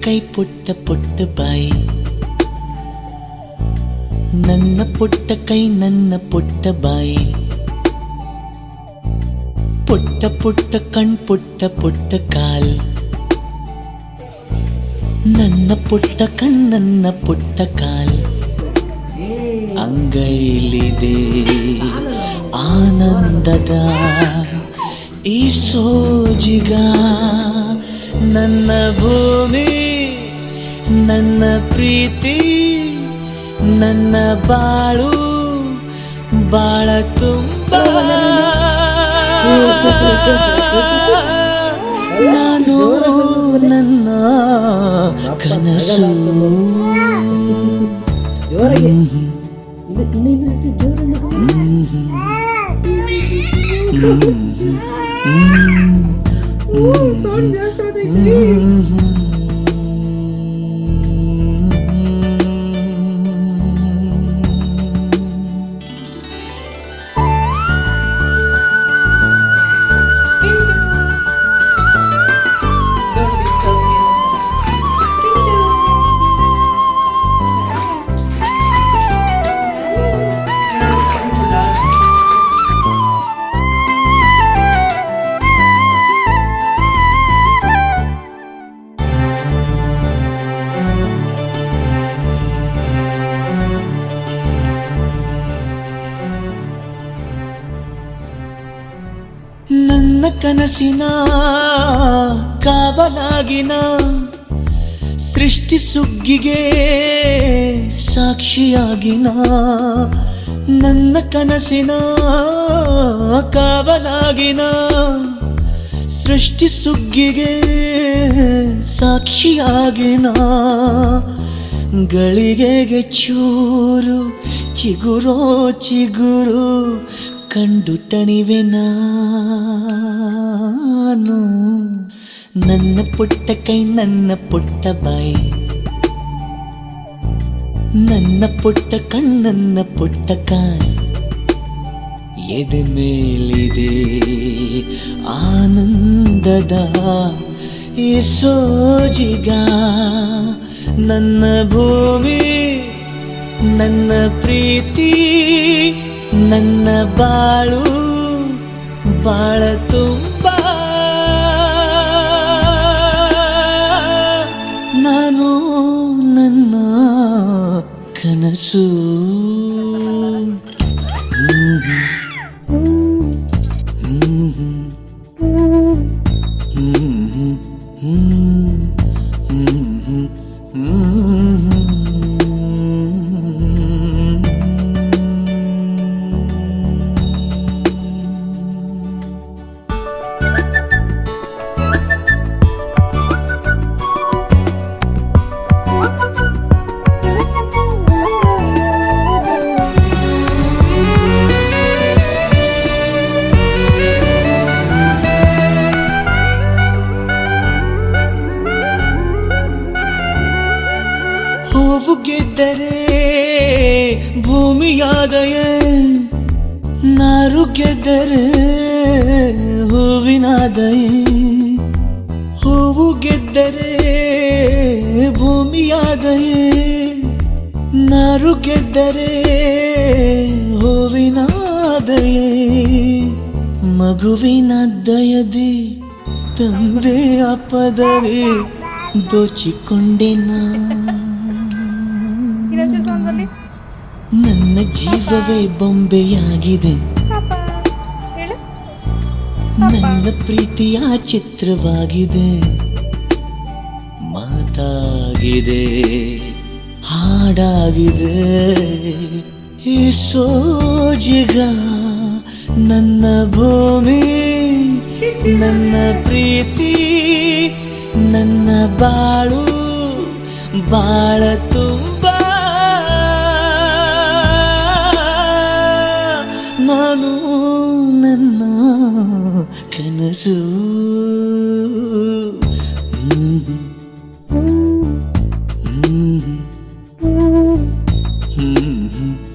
ಕೈ ಪುಟ್ಟ ಪುಟ್ಟ ಬಾಯಿ, ನನ್ನ ಪುಟ್ಟ ಕೈ ನನ್ನ ಪುಟ್ಟ ಬಾಯಿ, ಪುಟ್ಟ ಪುಟ್ಟ ಕಣ್ ಪುಟ್ಟ ಪುಟ್ಟ ಕಾಲ್, ನನ್ನ ಪುಟ್ಟ ಕಣ್ ನನ್ನ ಪುಟ್ಟ ಕಾಲ್, ಅಂಗೈಲಿದೆ ಆನಂದದ ಈ ಸೋಜಿಗ, ನನ್ನ ಭೂಮಿ ನನ್ನ ಪ್ರೀತಿ ನನ್ನ ಬಾಳು ಬಾಳ ತುಂಬ, ನಾನು ನನ್ನ ಕನಸು. ನನ್ನ ಕನಸಿನ ಕಾವಲಾಗಿನ ಸೃಷ್ಟಿ ಸುಗ್ಗಿಗೆ ಸಾಕ್ಷಿಯಾಗಿನ, ನನ್ನ ಕನಸಿನ ಕಾವಲಾಗಿನ ಸೃಷ್ಟಿ ಸುಗ್ಗಿಗೆ ಸಾಕ್ಷಿಯಾಗಿನ, ಗಳಿಗೆಗೆ ಚೂರು ಚಿಗುರೋ ಚಿಗುರು ಕಂಡು ತಣಿವೆ ನಾನು, ನನ್ನ ಪುಟ್ಟ ಕೈ ನನ್ನ ಪುಟ್ಟ ಬಾಯಿ, ನನ್ನ ಪುಟ್ಟ ಕಣ್ಣನ್ನ ಪುಟ್ಟ ಕಾಲ್, ಎದೆ ಮೇಲಿದೆ ಆನಂದದ ಈ ಸೋಜಿಗ, ನನ್ನ ಭೂಮಿ ನನ್ನ ಪ್ರೀತಿ ನನ್ನ ಬಾಳು ಬಾಳ ತುಂಬ, ನಾನು ನನ್ನ ಕನಸು. ಹೂವು ಗೆದ್ದರೆ ಭೂಮಿಯಾದಯೇ, ನಾರು ಗೆದ್ದರೆ ಹೂವಿನಾದಯೇ, ಹೂವು ಗೆದ್ದರೆ ಭೂಮಿಯಾದಯೇ, ನಾರು ಗೆದ್ದರೆ ಹೂವಿನಾದಯೇ, ಮಗುವಿನ ದಯದಿ ತಂದೆ ಅಪದವೇ ದೋಚಿಕೊಂಡೆ ನಾ, ನನ್ನ ಜೀವವೇ ಬೊಂಬೆಯಾಗಿದೆ, ನನ್ನ ಪ್ರೀತಿಯ ಚಿತ್ರವಾಗಿದೆ, ಮಾತಾಗಿದೆ ಹಾಡಾಗಿದೆ ಈ ಸೋಜಿಗ, ನನ್ನ ಭೂಮಿ ನನ್ನ ಪ್ರೀತಿ ನನ್ನ ಬಾಳು ಬಾಳ ತುಂಬ, ನಾನು ನನ್ನ ಕನಸು. Mm-hmm.